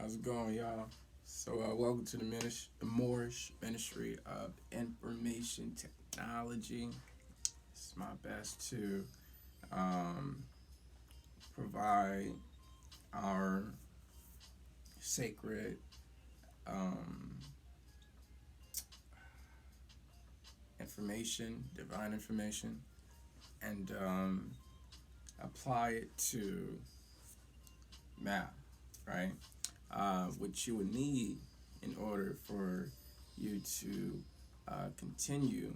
How's it going, y'all? So, welcome to the Moorish Ministry of Information Technology. It's my best to um, provide our sacred um, information, divine information, and apply it to math, right? What you would need in order for you to continue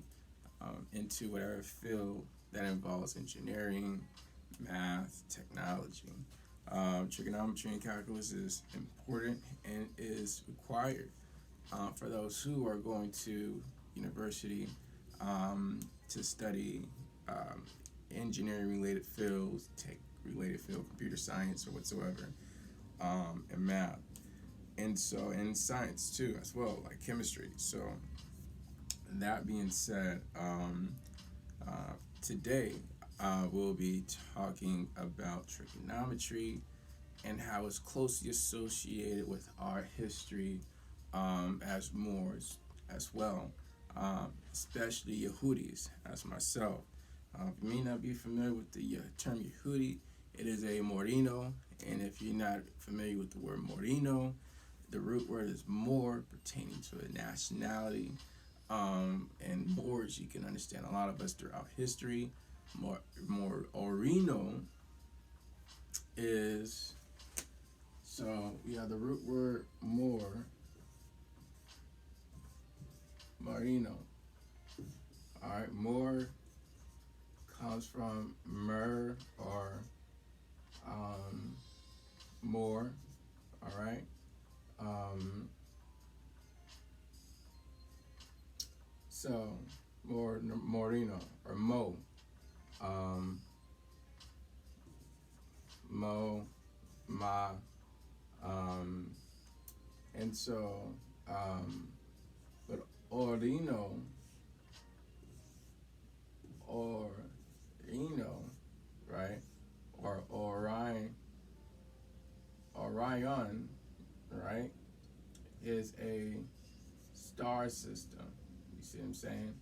into whatever field that involves engineering, math, technology. Trigonometry and calculus is important and is required for those who are going to university to study um, engineering related fields, tech related field, computer science, or whatsoever, and math. And so, in science too, as well, like chemistry. So, that being said, today we'll be talking about trigonometry and how it's closely associated with our history as Moors as well, especially Yehudis, as myself. You may not be familiar with the term Yehudi. It is a Moreno, and if you're not familiar with the word Moreno, the root word is Moor, pertaining to a nationality. And Moors, you can understand a lot of us throughout history. More Orino is, so we have the root word Moor, Marino. All right, Moor comes from mer or more. All right. So Morino or Mo, um, Mo, Ma, um, and so but Orino, right, or Orion, right, is a star system. You see what I'm saying?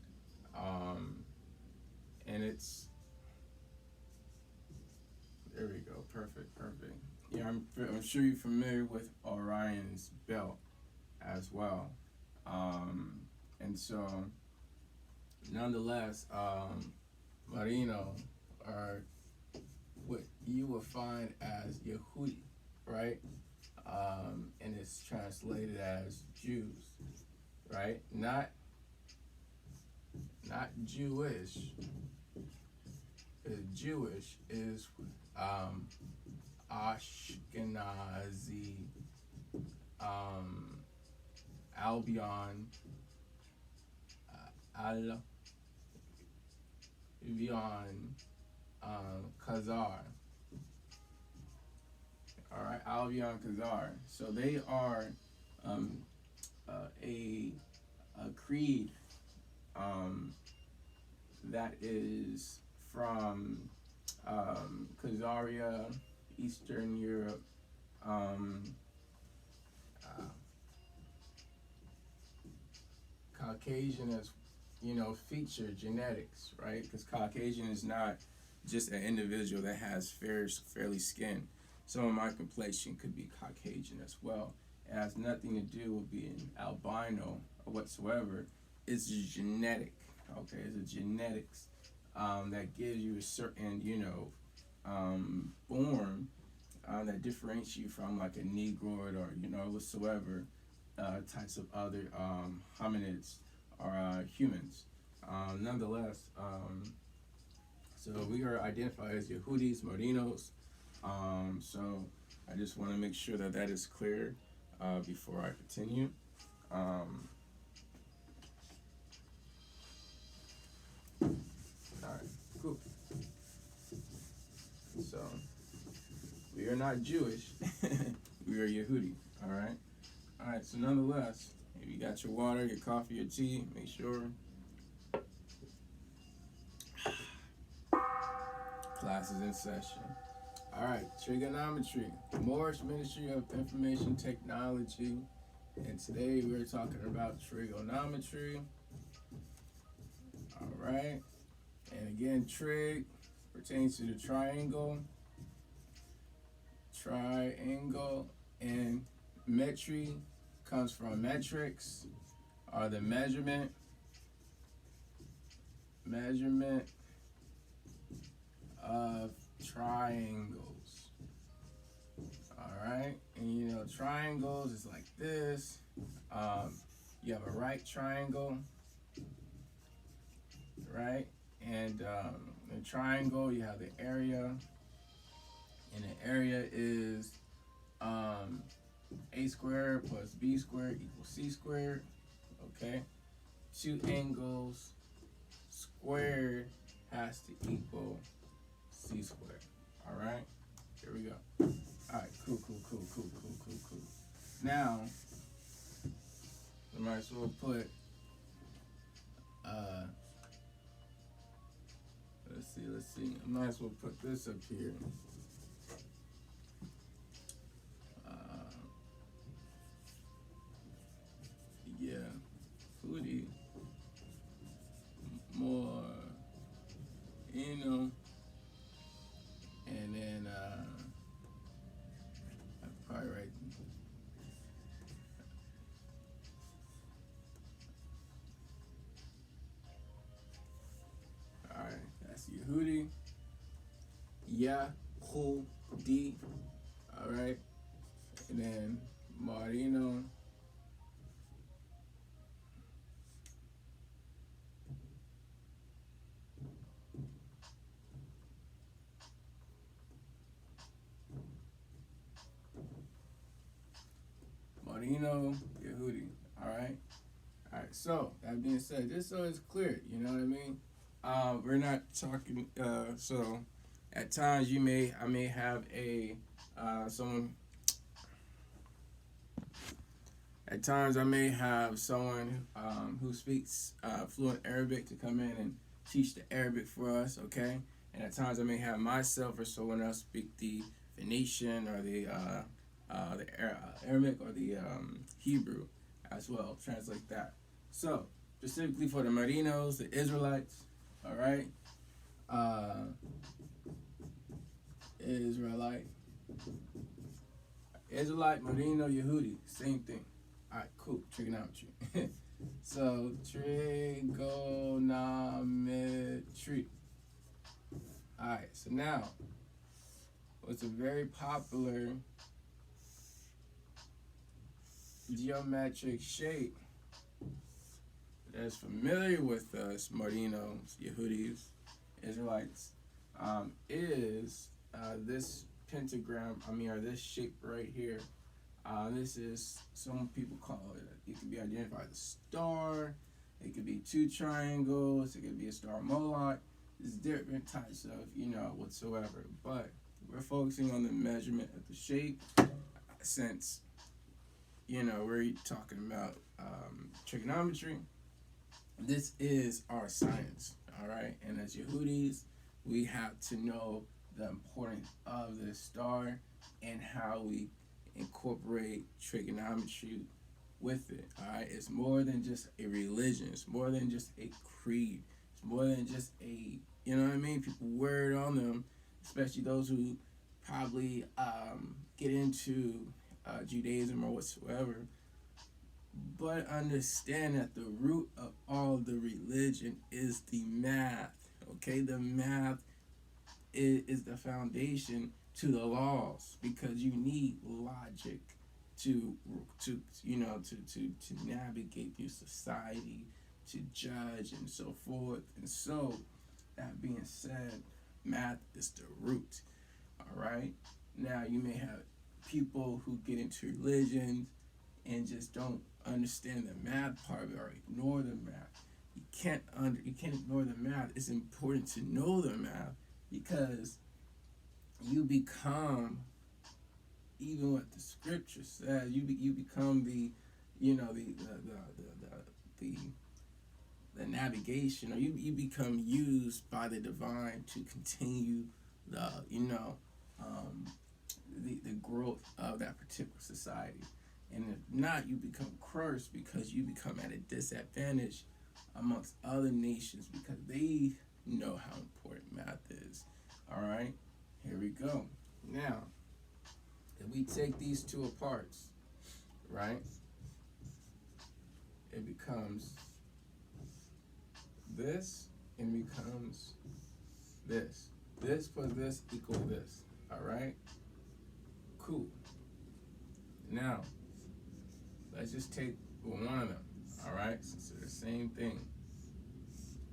And it's, there we go, perfect. Yeah, I'm sure you're familiar with Orion's belt as well. And so, nonetheless, Marino are what you will find as Yehudi, right? And it's translated as Jews, right? Not Jewish. Jewish is Ashkenazi, Albion, Albion, Khazar. All right, Albion Khazar. So they are a creed that is from Khazaria, Eastern Europe. Uh, Caucasian as feature genetics, right? Because Caucasian is not just an individual that has fairly skin. Some of my complexion could be Caucasian as well. It has nothing to do with being albino or whatsoever. It's genetic, okay? It's a genetics that gives you a certain, form that differentiates you from like a Negroid or, whatsoever types of other hominids or humans. Nonetheless, so we are identified as Yehudis, Morinos. So I just want to make sure that that is clear before I continue. All right, cool. So we are not Jewish. We are Yehudi. All right. All right. So nonetheless, if you got your water, your coffee, your tea, make sure. Class is in session. All right, trigonometry, Moorish Ministry of Information Technology, and today we're talking about trigonometry. All right, and again, trig pertains to the triangle, and metry comes from metrics, or the measurement of triangles. All right, and you know triangles is like this. You have a right triangle, right, and in a triangle you have the area, and the area is a squared plus b squared equals c squared. Okay, two angles squared has to equal c squared. All right, here we go. All right, cool. Now, I might as well put, let's see. I might as well put this up here. Yeah, Foodie, more, and then I probably write. All right, that's Yehudi, Yahudi. All right, and then Marino. Marino, Yehudi. All right. All right. So that being said, just so it's clear, you know what I mean. We're not talking. So at times I may have a someone. At times I may have someone who speaks fluent Arabic to come in and teach the Arabic for us. Okay. And at times I may have myself or someone else speak the Phoenician or the Aramaic or the Hebrew as well. Translate that. So, specifically for the Marinos, the Israelites, all right? Israelite, Marino, Yehudi, same thing. All right, cool. Trigonometry. So, trigonometry. All right, so now, what's a very popular geometric shape that's familiar with us, Marinos, Yehudis, Israelites, is this pentagram, or this shape right here. This is, some people call it could be identified as a star, it could be two triangles, it could be a star moloch. There's different types of, whatsoever. But we're focusing on the measurement of the shape since, we're talking about trigonometry. This is our science, all right? And as Yehudis, we have to know the importance of this star and how we incorporate trigonometry with it, all right? It's more than just a religion. It's more than just a creed. It's more than just a, people wear it on them, especially those who probably get into Judaism or whatsoever. But understand that the root of all the religion is the math. Okay, the math is the foundation to the laws, because you need logic to navigate through society, to judge and so forth. And so, that being said, math is the root. All right. Now you may have people who get into religion and just don't understand the math part or ignore the math. You can't ignore the math. It's important to know the math, because you become, even what the scripture says, you become the navigation, or you become used by the divine to continue the um, the growth of that particular society. And if not, you become cursed because you become at a disadvantage amongst other nations because they know how important math is. All right, here we go. Now, if we take these two apart, right, it becomes this and becomes this. This plus this equals this. All right, cool. Now, let's just take one of them. All right, since they're the same thing.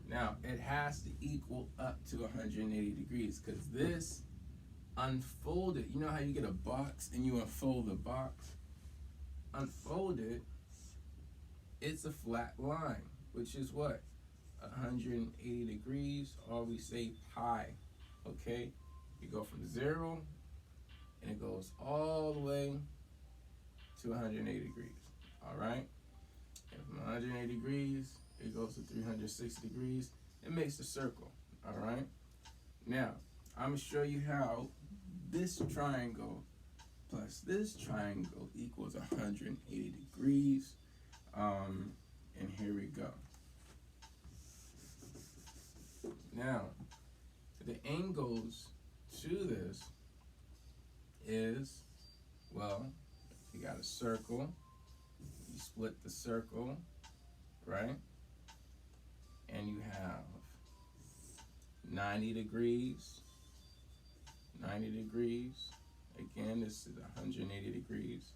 Now, it has to equal up to 180 degrees because this unfolded, you know how you get a box and you unfold the box? Unfolded, it's a flat line, which is what? 180 degrees, or we say pi, okay? You go from 0, and it goes all the way to 180 degrees, all right? And from 180 degrees, it goes to 360 degrees. It makes a circle, all right? Now, I'm going to show you how this triangle plus this triangle equals 180 degrees. And here we go. Now, the angles to this is, well, you got a circle, you split the circle, right? And you have 90 degrees, 90 degrees. Again, this is 180 degrees,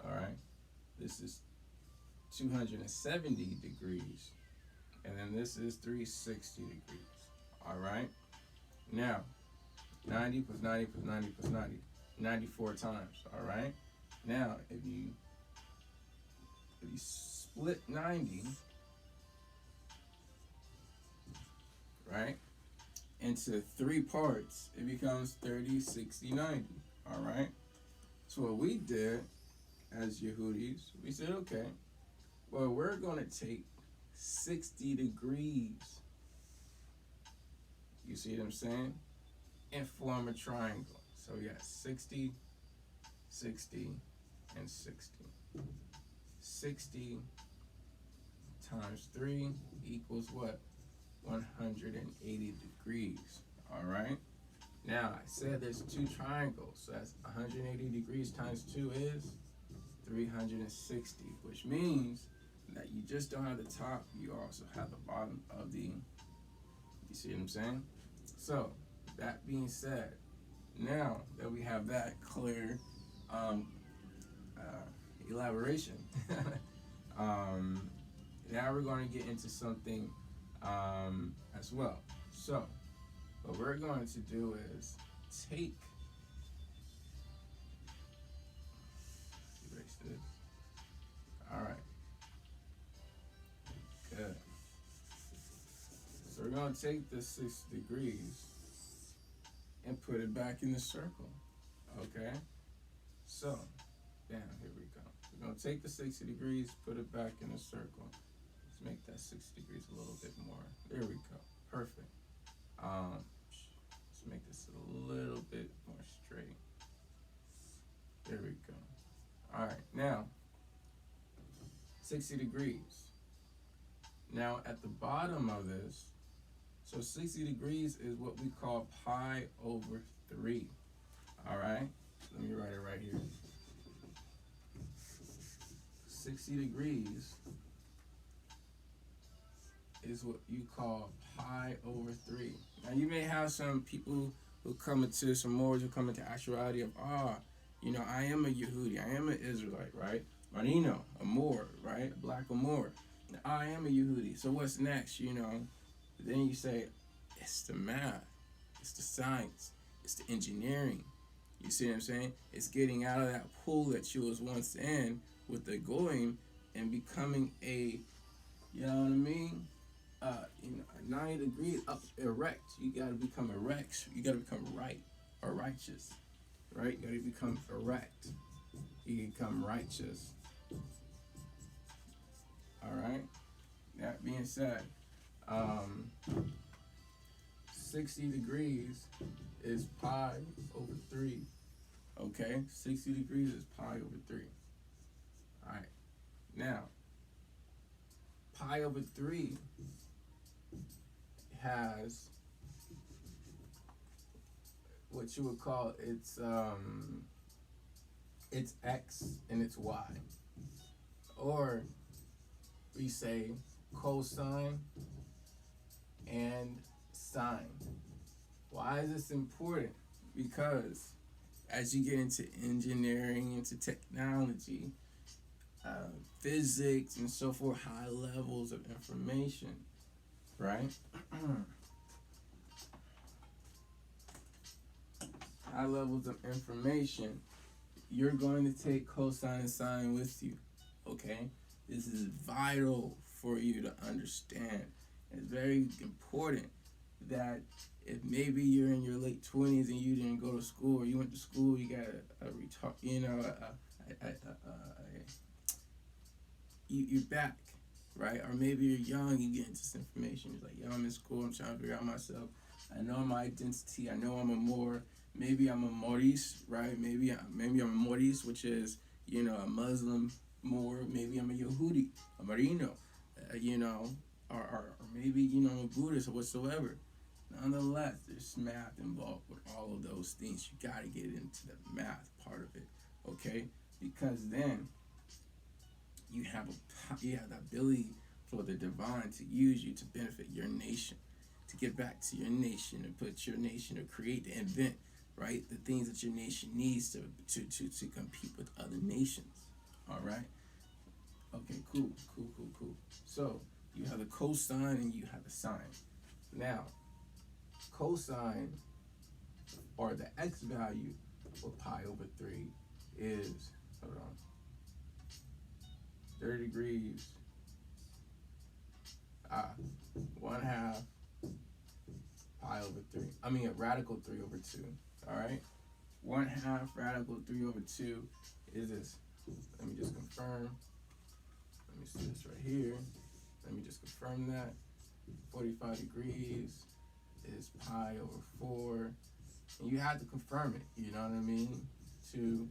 all right? This is 270 degrees, and then this is 360 degrees, all right? Now, 90 plus 90 plus 90 plus 90, 94 times, all right? Now, if you split 90, right, into 3 parts, it becomes 30, 60, 90, all right? So what we did as Yehudis, we said, okay, well, we're going to take 60 degrees, you see what I'm saying, and form a triangle. So we got 60, 60, and 60. 60 times 3 equals what? 180 degrees, all right? Now, I said there's 2 triangles, so that's 180 degrees times 2 is 360, which means that you just don't have the top, you also have the bottom of the, you see what I'm saying? So, that being said, now that we have that clear elaboration, now we're going to get into something as well. So, what we're going to do is take, erase this, all right, good. So we're going to take the 6 degrees and put it back in the circle, okay? So, bam, here we go. We're going to take the 60 degrees, put it back in the circle. Let's make that 60 degrees a little bit more. There we go, perfect. Let's make this a little bit more straight. There we go. All right, now, 60 degrees. Now, at the bottom of this, so 60 degrees is what we call pi over 3. All right? Let me write it right here. 60 degrees is what you call pi over 3. Now, you may have some people who come into, some Moors who come into actuality of, I am a Yehudi, I am an Israelite, right? Marino, a Moor, right? A black Moor. I am a Yehudi. So what's next, Then you say, it's the math, it's the science, it's the engineering. You see what I'm saying? It's getting out of that pool that you was once in with the goyim and becoming a, you know what I mean? 90 degrees up erect. You got to become erect. You got to become right or righteous, right? You got to become erect. You become righteous. All right. That being said, 60 degrees is pi over 3. Okay? 60 degrees is pi over 3. Alright. Now, pi over 3 has what you would call its x and its y. Or we say cosine and sine. Why is this important? Because as you get into engineering, into technology, physics, and so forth, high levels of information, right? High levels of information, you're going to take cosine and sine with you, okay? This is vital for you to understand. It's very important that if maybe you're in your late 20s and you didn't go to school, or you went to school, you got you're back, right? Or maybe you're young, you get into this information. You're like, yo, I'm in school, I'm trying to figure out myself. I know my identity. I know I'm a Moor. Maybe I'm a Moorish, right? Maybe I'm a Moorish, which is, a Muslim Moor. Maybe I'm a Yehudi, a Marino, or maybe, I'm a Buddhist or whatsoever. Nonetheless, there's math involved with all of those things. You got to get into the math part of it, okay? Because then you have the ability for the divine to use you to benefit your nation, to get back to your nation and put your nation to create, to invent, right, the things that your nation needs to compete with other nations. All right? Okay, cool. So you have the cosine and you have the sine. Now, cosine, or the x value for pi over 3 is, 30 degrees, 1/2 pi over 3. A radical 3 over 2. All right? 1/2 radical 3 over 2 is this. Let me just confirm. Let me see this right here. Let me just confirm that. 45 degrees is pi over 4. And you have to confirm it. You know what I mean? 2,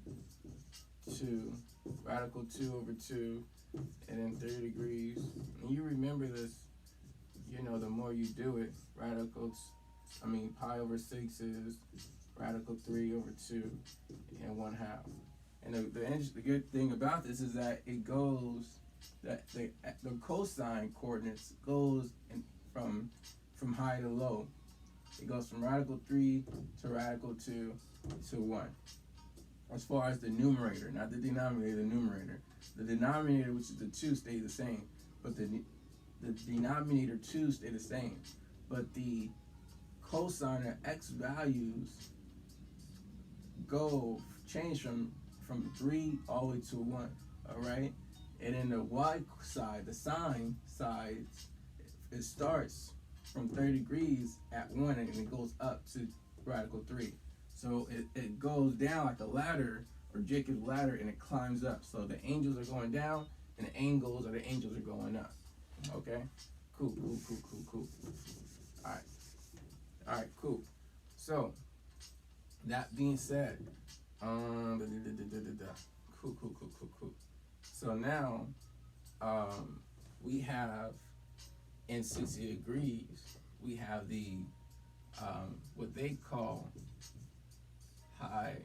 radical 2 over 2, and then 30 degrees. And you remember this, the more you do it, pi over 6 is radical 3 over 2 and 1/2. And the good thing about this is that it goes, that the cosine coordinates goes from high to low. It goes from radical 3 to radical 2 to 1. As far as the numerator, not the denominator, the numerator. The denominator, which is the 2, stays the same, but the denominator 2 stay the same. But the cosine or x values change from 3 all the way to 1, all right? And then the y side, the sine side, it starts from 30 degrees at 1 and it goes up to radical 3. So it goes down like a ladder, or Jacob's ladder, and it climbs up. So the angels are going down and the angles are going up. Okay? Cool. Alright, cool. So that being said, cool. So now we have in 60 degrees, we have the what they call high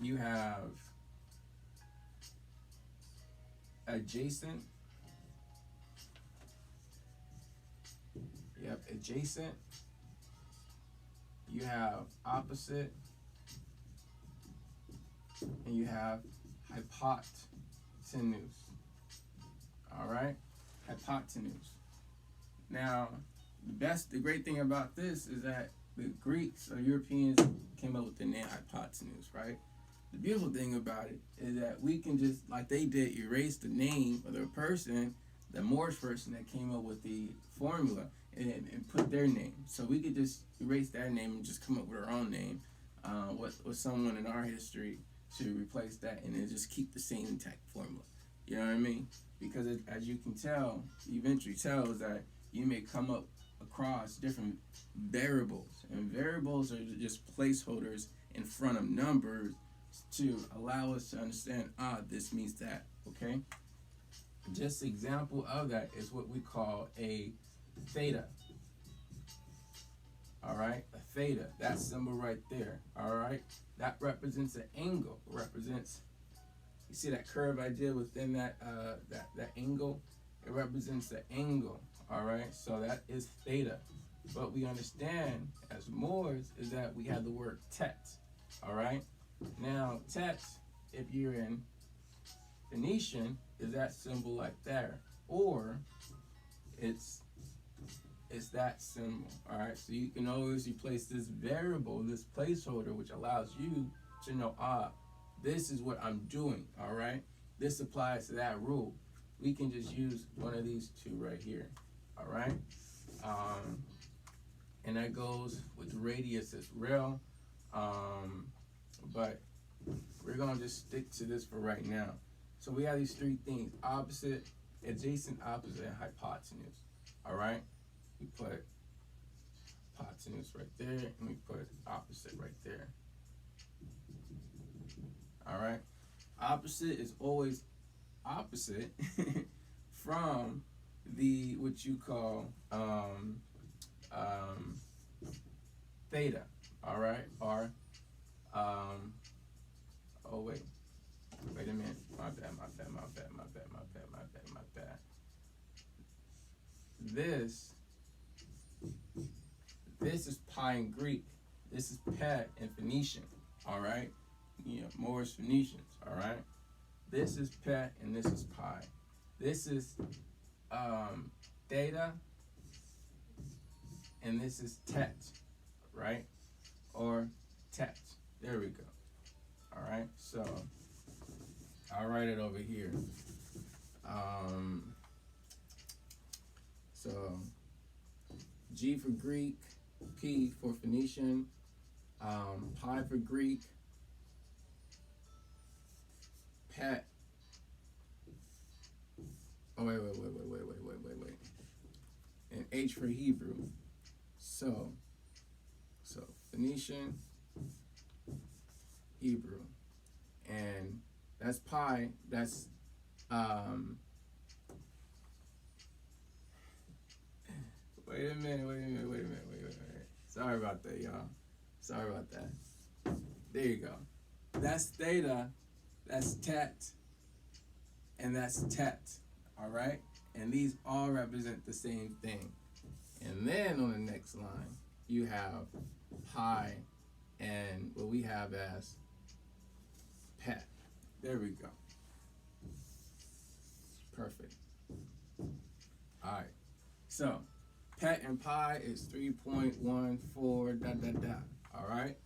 you have adjacent. You have adjacent. You have opposite. And you have hypotenuse. All right? Hypotenuse. Now, the great thing about this is that the Greeks or Europeans came up with the name hypotenuse, right? The beautiful thing about it is that we can just, like they did, erase the name of the person, the Moorish person that came up with the formula, and put their name. So we could just erase their name and just come up with our own name, with someone in our history, to replace that and then just keep the same intact formula. You know what I mean? Because as you can tell, eventually tells that you may come up across different variables, and variables are just placeholders in front of numbers to allow us to understand, this means that, okay? Just example of that is what we call a theta. All right, a theta, that symbol right there. All right, that represents an angle. Represents, you see that curve I did within that that angle. It represents the angle. All right, so that is theta. But we understand as Moors is that we have the word tet. All right, now tet, if you're in Phoenician, is that symbol like there, or it's that symbol. All right, so you can always replace this variable, this placeholder, which allows you to know, this is what I'm doing. All right, this applies to that rule. We can just use one of these two right here. All right, and that goes with radius as well, but we're gonna just stick to this for right now. So we have these three things: opposite, adjacent, opposite, and hypotenuse. All right, we put hypotenuse right there, and we put opposite right there. All right, opposite is always opposite from the what you call theta. All right, or oh wait a minute, my bad. This is pi in Greek. This is pet in Phoenician. All right, Moorish Phoenicians. All right, this is pet and this is pi. This is theta and this is tet, right? Or tet. There we go. All right, so I'll write it over here. So G for Greek, P for Phoenician, pi for Greek, pet. Oh wait. And H for Hebrew. So Phoenician, Hebrew, and that's pi. That's Wait a minute. Sorry about that, y'all. Sorry about that. There you go. That's theta, that's tet, and that's tet. All right? And these all represent the same thing. And then on the next line, you have pi and what we have as pet. There we go. Perfect. All right. So pet and pi is 3.14 ... All right.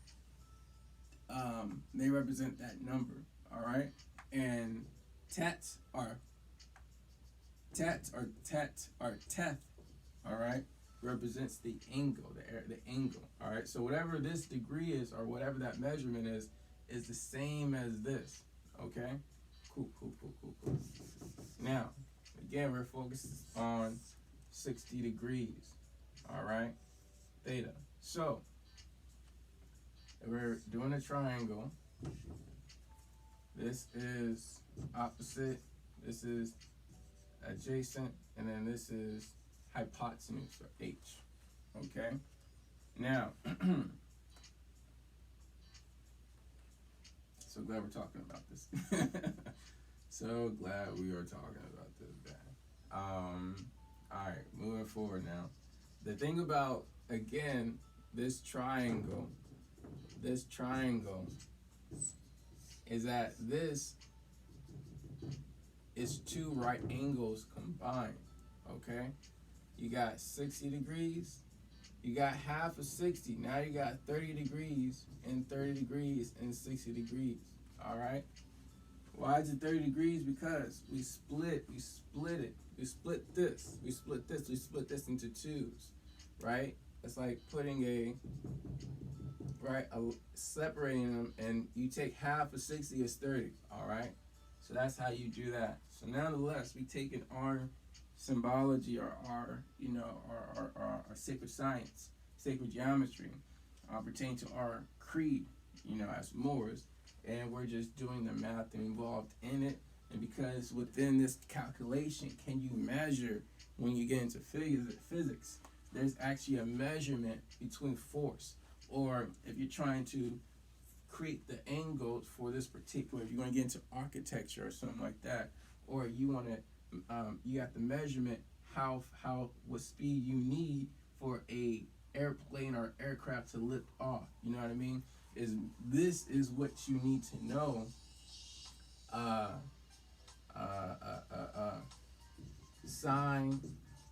They represent that number. All right. And teth. All right, represents the angle, the angle. All right. So whatever this degree is, or whatever that measurement is the same as this. Okay. Cool. Now, again, we're focused on 60 degrees. All right. Theta. So if we're doing a triangle, this is opposite, this is adjacent, and then this is hypotenuse, or H. Okay? Now, so glad we're talking about this. So glad we are talking about this, guy. Alright, moving forward now. The thing about, again, this triangle is that this is two right angles combined. Okay, you got 60 degrees, you got half of 60, now you got 30 degrees and 30 degrees and 60 degrees. All right, why is it 30 degrees? Because we split this into twos. right? It's like putting separating them, and you take half of 60 is 30, all right? So that's how you do that. So nonetheless, we taking our symbology, or our sacred science, sacred geometry, pertaining to our creed, as Moors, and we're just doing the math involved in it. And because within this calculation, can you measure when you get into physics? There's actually a measurement between force, or if you're trying to create the angles for this particular, if you want to get into architecture or something like that, or you want to, you got the measurement how what speed you need for a airplane or aircraft to lift off. You know what I mean? This is what you need to know. Uh, Sine,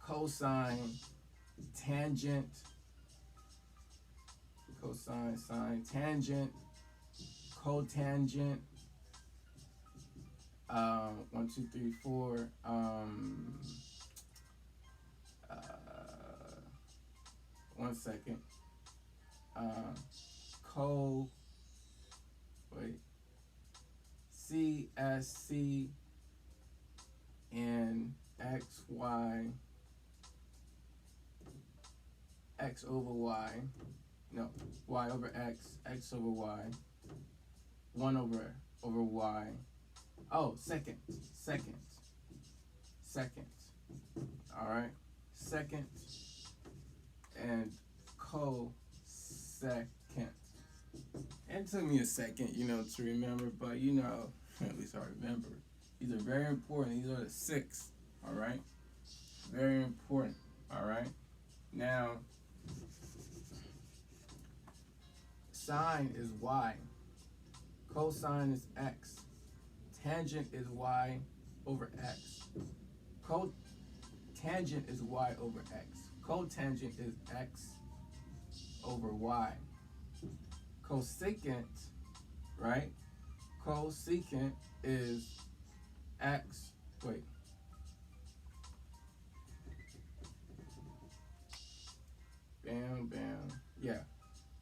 cosine, tangent, cosine, sine, tangent, cotangent. 1, 2, 3, 4. One second. Co. Wait. CSC and XY. X over Y. No, Y over X. X over Y. 1 over Y. Oh, second. All right. Second and cosecant. It took me a second, to remember, but at least I remember. These are very important. These are the 6. All right. Very important. All right. Now, sine is Y. Cosine is X. Tangent is Y over X. Cotangent is Y over X. Cotangent is X over Y. Cosecant, right? Cosecant is X. Wait. Bam. Yeah.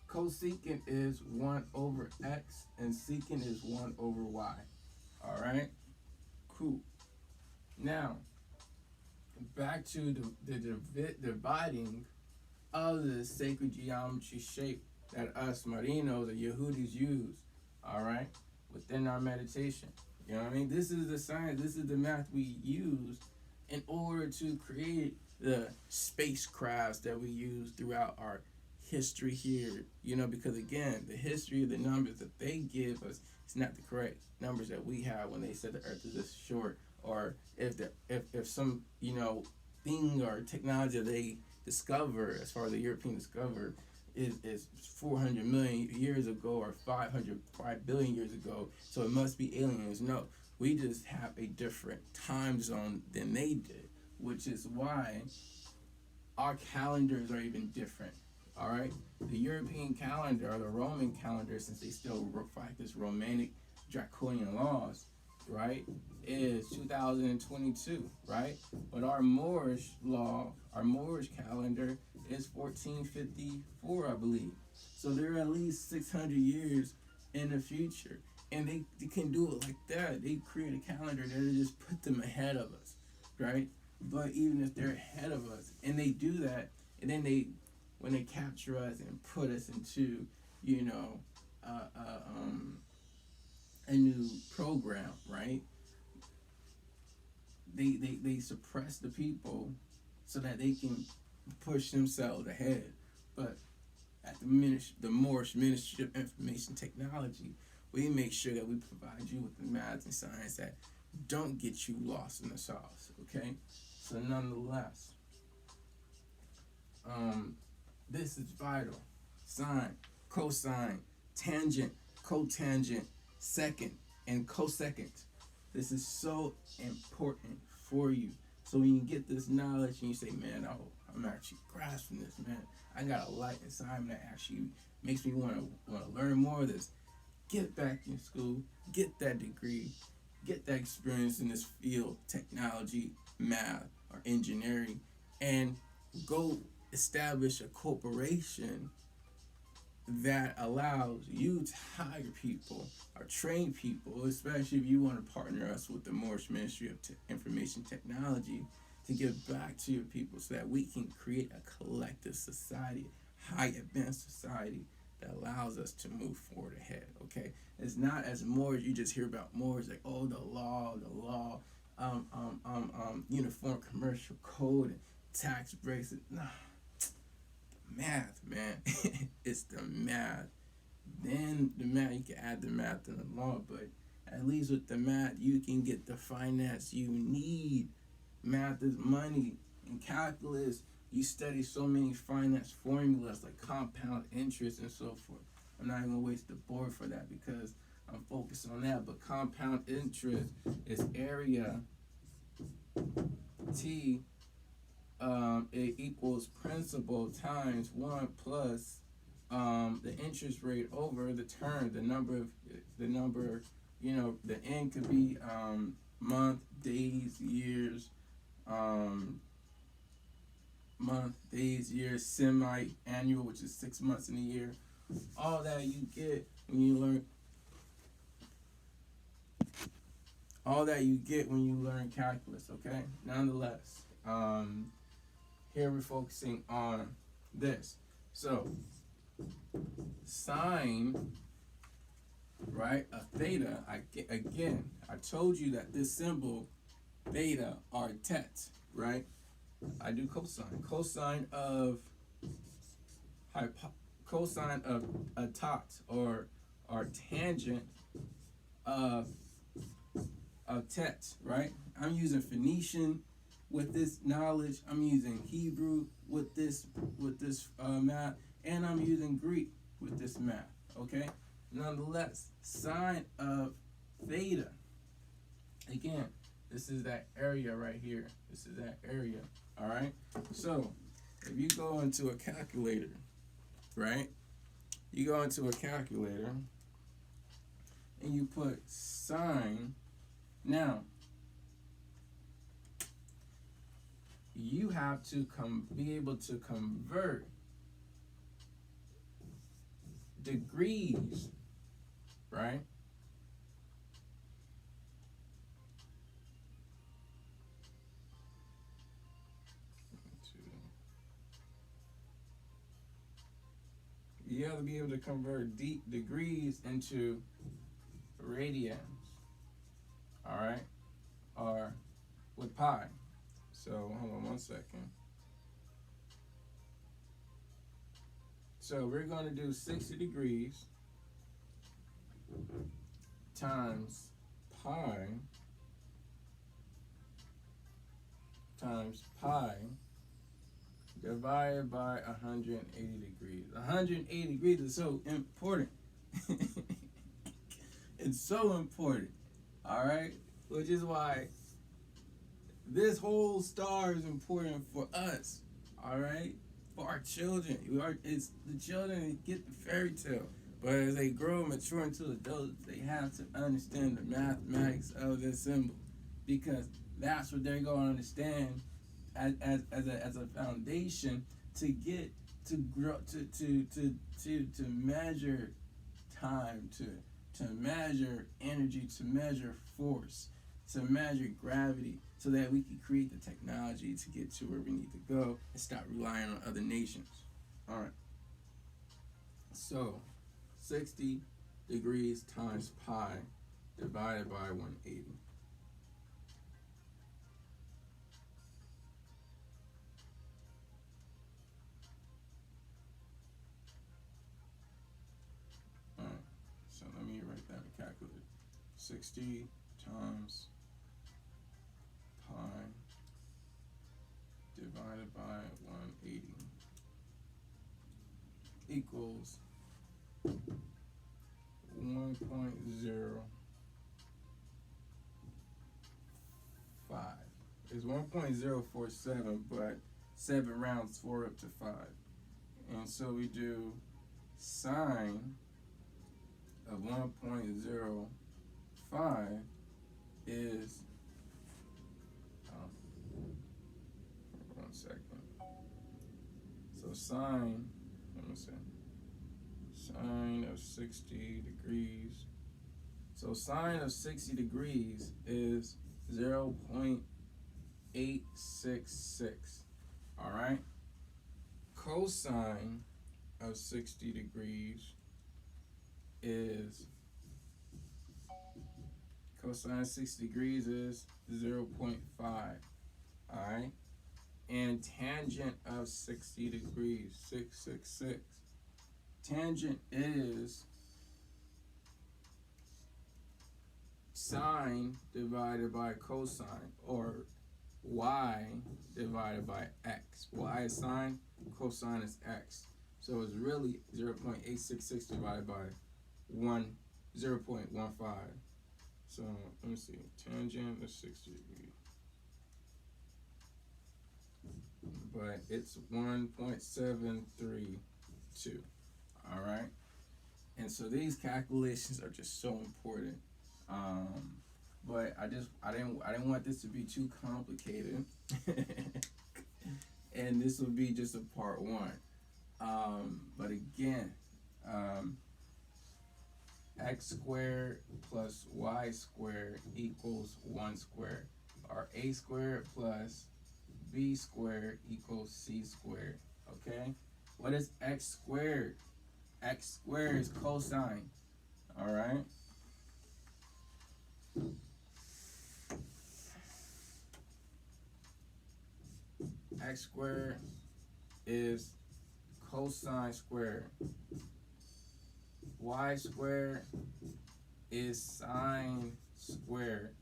Cosecant is 1 over X, and secant is 1 over Y. All right? Cool. Now, back to the dividing of the sacred geometry shape that us Marinos or Yehudis use, all right, within our meditation. You know what I mean? This is the science, this is the math we use in order to create the spacecrafts that we use throughout our history here, because again, the history of the numbers that they give us is not the correct numbers that we have when they said the earth is this short, or if some thing or technology that they discover, as far as the European discovered, is 400 million years ago or 5 billion years ago, so it must be aliens. No, we just have a different time zone than they did, which is why our calendars are even different. All right, the European calendar or the Roman calendar, since they still practice Romanic draconian laws, right, is 2022, right? But our Moorish calendar is 1454, I believe. So they're at least 600 years in the future, and they can do it like that. They create a calendar that just put them ahead of us, right? But even if they're ahead of us, and they do that, and then when they capture us and put us into, a new program, right? They suppress the people so that they can push themselves ahead. But at the Moorish Ministry of Information Technology, we make sure that we provide you with the math and science that don't get you lost in the sauce, okay? So nonetheless, this is vital. Sine, cosine, tangent, cotangent, second, and cosecant. This is so important for you. So when you get this knowledge and you say, man, I'm actually grasping this, man. I got a light inside me that actually makes me want to learn more of this. Get back in school, get that degree, get that experience in this field, technology, math, or engineering, and go establish a corporation that allows you to hire people or train people, especially if you want to partner us with the Moorish Ministry of Information Technology, to give back to your people so that we can create a collective society, high advanced society that allows us to move forward ahead. Okay, it's not as Moors. You just hear about Moors like, oh, the law, uniform commercial code and tax breaks. Nah, math, man. It's the math. Then the math, you can add the math and the law, but at least with the math, you can get the finance you need. Math is money. In calculus, you study so many finance formulas like compound interest and so forth. I'm not even going to waste the board for that because I'm focused on that, but compound interest is area T. It equals principal times 1 plus the interest rate over the term, the number, the N could be month, days, years, semi-annual, which is 6 months in a year. All that you get when you learn calculus, okay? Nonetheless, here we're focusing on this. So, sine, right, a theta, I told you that this symbol, theta, are tet, right? I do cosine. Cosine of a tot, or tangent of tet, right? I'm using Phoenician with this knowledge. I'm using Hebrew with this math, and I'm using Greek with this math. Okay. Nonetheless, sine of theta. Again, this is that area right here. This is that area. All right. So, if you go into a calculator, right? You go into a calculator and you put sine. Now, you have to be able to convert degrees, right? You have to be able to convert degrees into radians, all right? Or with pi. So, hold on 1 second. So, we're going to do 60 degrees times pi divided by 180 degrees. 180 degrees is so important. It's so important. All right? Which is why this whole star is important for us. All right? For our children. It's the children that get the fairy tale. But as they grow and mature into adults, they have to understand the mathematics of this symbol. Because that's what they're going to understand as a foundation to get to grow to measure time, to measure energy, to measure force, to measure gravity, so that we can create the technology to get to where we need to go and stop relying on other nations. All right. So, 60 degrees times pi divided by 180. All right. So let me write that in a calculator. 60 times pi divided by 180 equals 1.05. It's 1.047, but 7 rounds 4 up to 5. And so we do sine of 1.05 is 1 second. So sine, let me see, sine of 60 degrees. So sine of 60 degrees is 0.866. All right. Cosine of 60 degrees is cosine of 60 degrees is 0.5. All right. And tangent of 60 degrees, 666. Tangent is sine divided by cosine, or y divided by x. Y is sine, cosine is x. So it's really 0.866 divided by 0.15. So let me see, tangent of 60 degrees. But it's 1.732. All right. And so these calculations are just so important. But I didn't want this to be too complicated. And this will be just a part one. But again, x squared plus y squared equals 1 squared, or a squared plus b squared equals c squared. Okay? What is x squared? X squared is cosine. All right? X squared is cosine squared. Y squared is sine squared.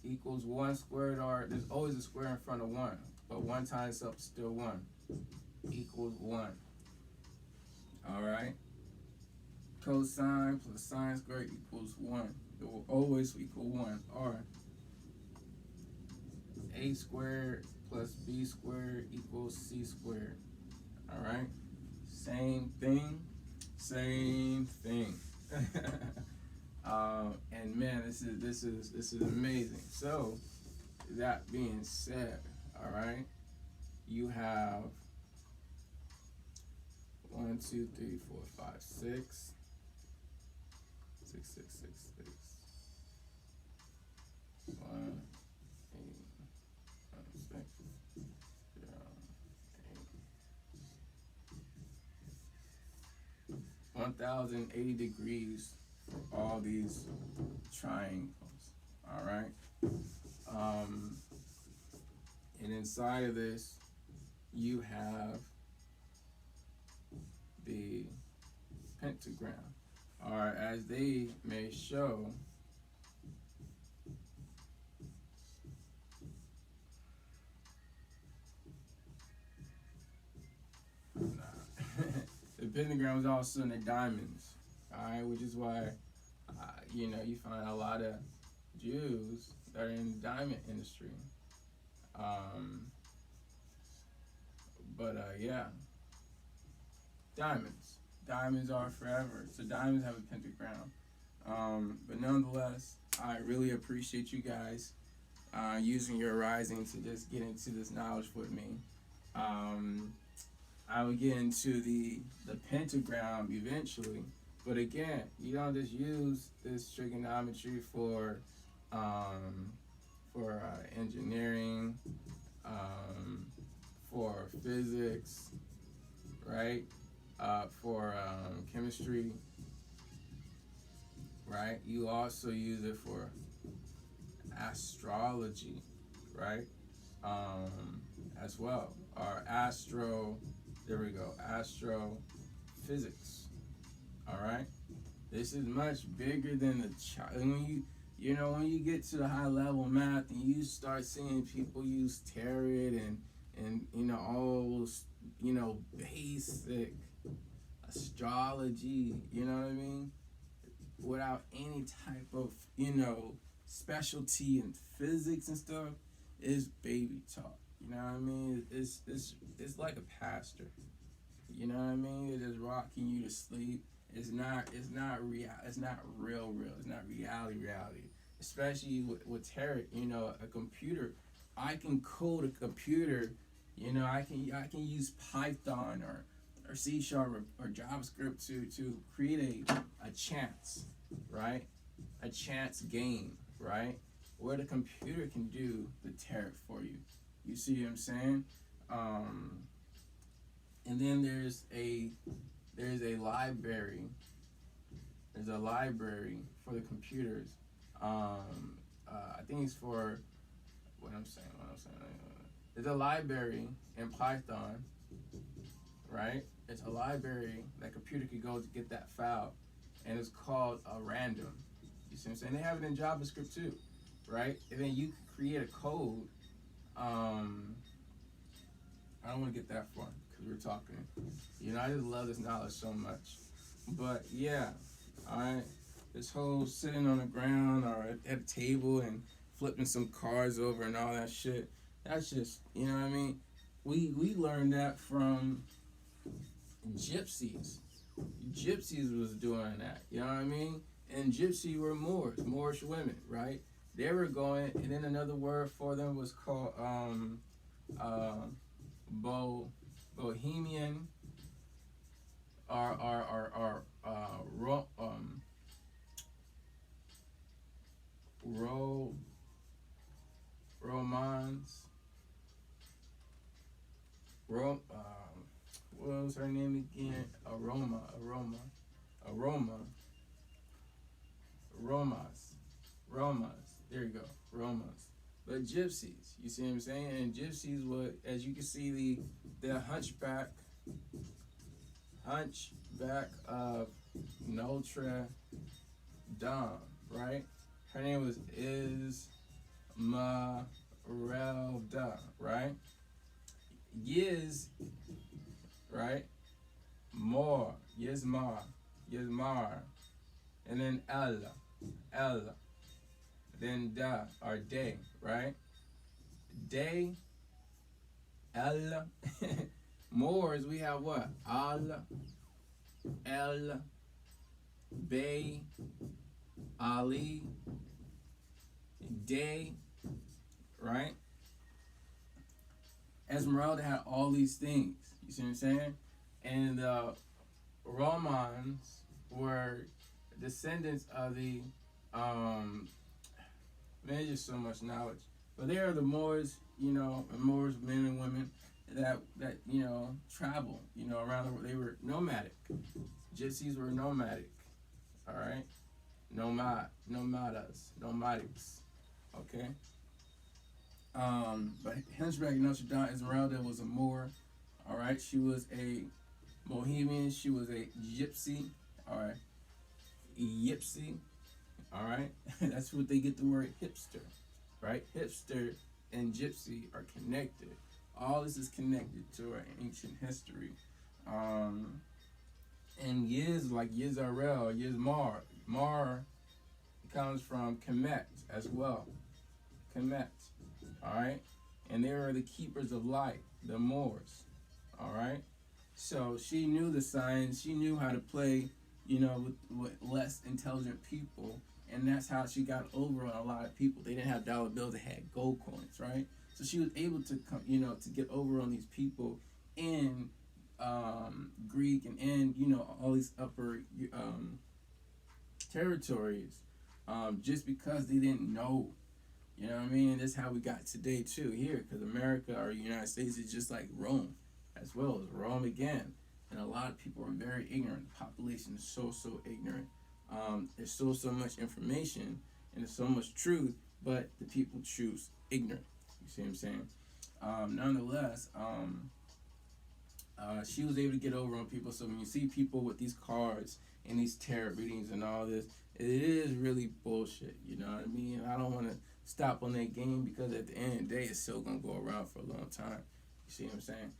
Equals 1 squared, or there's always a square in front of 1, but 1 times up still 1, equals 1. All right. Cosine plus sine squared equals 1. It will always equal 1. Or a squared plus b squared equals c squared. All right. Same thing. Same thing. And man, this is amazing. So that being said, all right, you have 1, 2, 3, 4, 5, 6, 6, 6, 6, 6, 1, 8, 6, 0, 8. 1,080 degrees for all these triangles. All right. And inside of this, you have the pentagram, or as they may show, the pentagram is also in the diamonds. All right, which is why you find a lot of Jews that are in the diamond industry. Yeah, diamonds are forever. So diamonds have a pentagram. But nonetheless, I really appreciate you guys using your rising to just get into this knowledge with me. I will get into the pentagram eventually, but again, you don't just use this trigonometry for engineering, for physics, right? For chemistry, right? You also use it for astrology, right? As well, or astrophysics. All right, this is much bigger than when you get to the high level math and you start seeing people use tarot and all basic astrology, you know what I mean, without any type of specialty in physics and stuff, is baby talk. You know what I mean? It's like a pastor. You know what I mean? It's just rocking you to sleep. It's not real. It's not real. It's not reality. Especially with tarot. A computer. I can code a computer I can use Python or C sharp or JavaScript to create a chance, right? A chance game, right? Where the computer can do the tariff for you. You see what I'm saying? Um, and then there's a library. There's a library for the computers. I think it's for what I'm saying. There's a library in Python, right? It's a library that computer could go to get that file, and it's called a random. You see what I'm saying? They have it in JavaScript too, right? And then you could create a code. I don't want to get that far because we're talking. I just love this knowledge so much. But yeah, all right. This whole sitting on the ground or at a table and flipping some cards over and all that shit. That's just, you know what I mean? We learned that from gypsies. Gypsies was doing that, you know what I mean? And gypsy were Moorish women, right? They were going, and then another word for them was called Bohemian or Romans. What was her name again? Romas. There you go, Romas. But gypsies, you see what I'm saying? And gypsies would, as you can see, the hunchback of Notre Dame, right? Her name was Esmeralda, right? Yiz, right? Yizmar, and then Ella, then Da, or Day, right? Day, Ella. Moors, we have what? Allah, El, Bey, Ali, Day, right? Esmeralda had all these things. You see what I'm saying? And the Romans were descendants of the man, just so much knowledge. But they are the Moors, Moors men and women that travel, around the world. They were nomadic. Gypsies were nomadic. All right, nomadics. Okay. But Hunchback Notre Dame Esmeralda was a Moor. All right, she was a Bohemian. She was a gypsy. All right, gypsy. All right, that's what they get the word hipster, right? Hipster and gypsy are connected. All this is connected to our ancient history. And Yiz, like Yizarel, Yizmar. Mar comes from Kemet as well. Kemet. Alright? And they were the keepers of light, the Moors. Alright? So she knew the signs. She knew how to play, with less intelligent people. And that's how she got over on a lot of people. They didn't have dollar bills, they had gold coins, right? So she was able to come, to get over on these people in Greek and all these upper territories, just because they didn't know. You know what I mean? That's how we got today too here, because America or United States is just like Rome, as well as Rome again. And a lot of people are very ignorant. The population is so ignorant. There's so much information and there's so much truth, but the people choose ignorant. You see what I'm saying? Nonetheless, she was able to get over on people. So when you see people with these cards and these tarot readings and all this, it is really bullshit. You know what I mean? I don't want to stop on that game because at the end of the day, it's still going to go around for a long time. You see what I'm saying?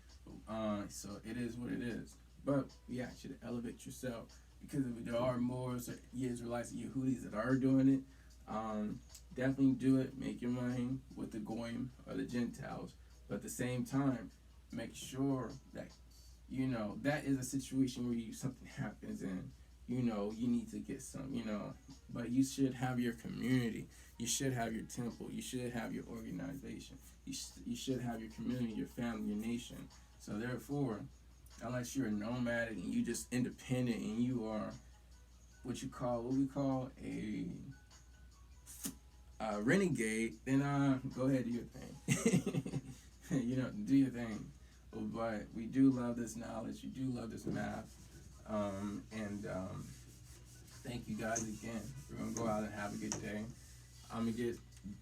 So it is what it is. But yeah, you should elevate yourself, because if there are Moors or Israelites and Yehudis that are doing it, definitely do it. Make your money with the Goyim or the Gentiles. But at the same time, make sure that, that is a situation where something happens and, you need to get some, but you should have your community. You should have your temple. You should have your organization. you should have your community, your family, your nation. So therefore, unless you're a nomad and you just independent and you are what we call a renegade, then go ahead, do your thing. Do your thing. But we do love this knowledge. We do love this math. And thank you guys again. We're gonna go out and have a good day. I'm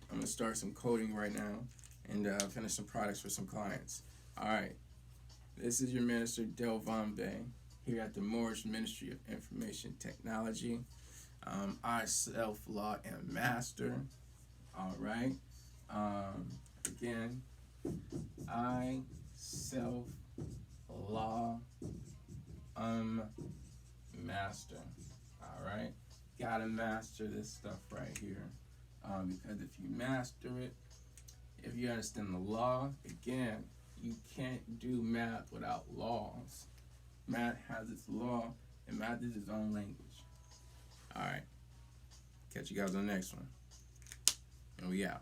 gonna start some coding right now and finish some products for some clients. All right. This is your minister, Delvon Bey, here at the Moorish Ministry of Information Technology. I self-law and master. All right. Again, I self-law master. All right. Gotta master this stuff right here. Because if you master it, if you understand the law, again, you can't do math without laws. Math has its law, and math is its own language. All right. Catch you guys on the next one. And we out.